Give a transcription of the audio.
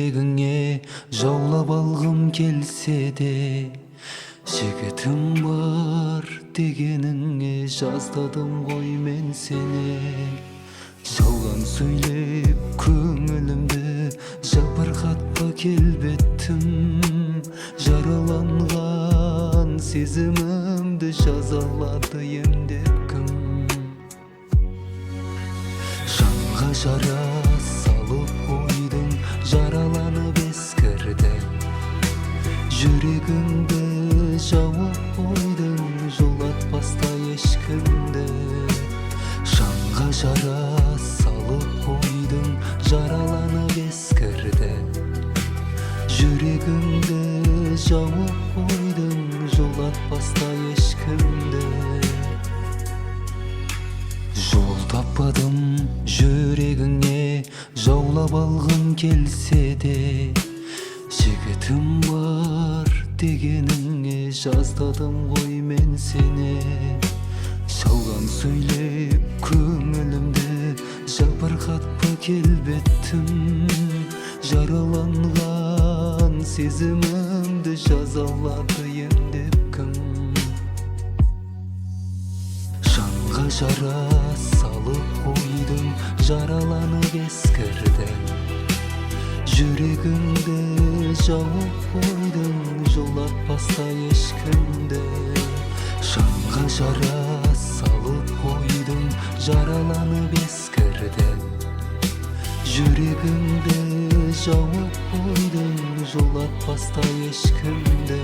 Жүрегіңе жаулап алғым келсе де, жігітім бар дегеніңе жаздадым ғой мен сені. Жалған сөйлеп көңілімді жапырқатпа келбеттім, жараланған сезімімді жазалады емдеп кім? Жанға жара салып қойдың, жараланып ескірдің, жүрегіңді жауып қойдың, жолатпаста ешкімді. Жанға жара салып қойдың, жараланып ескірдің, жүрегіңді жауып қойдың, жолатпаста ешкімді. Жол таппадым жүрегіңе жаулап алғым келсе де, жігітім бар дегеніңе жаздадым ғой мен сені. Жалған сөйлеп көңілімді жапырқатпа келбеттім, жараланған сезімімді жазалады емдеп кім? Жанға жара салып қойдың, жараланып ескірдің, жүрегіңді жауып қойдың, жолатпаста ешкімді. Жанға жара салып қойдың, жараланып ескірдің, жүрегіңді жауып қойдың, жолатпаста ешкімді.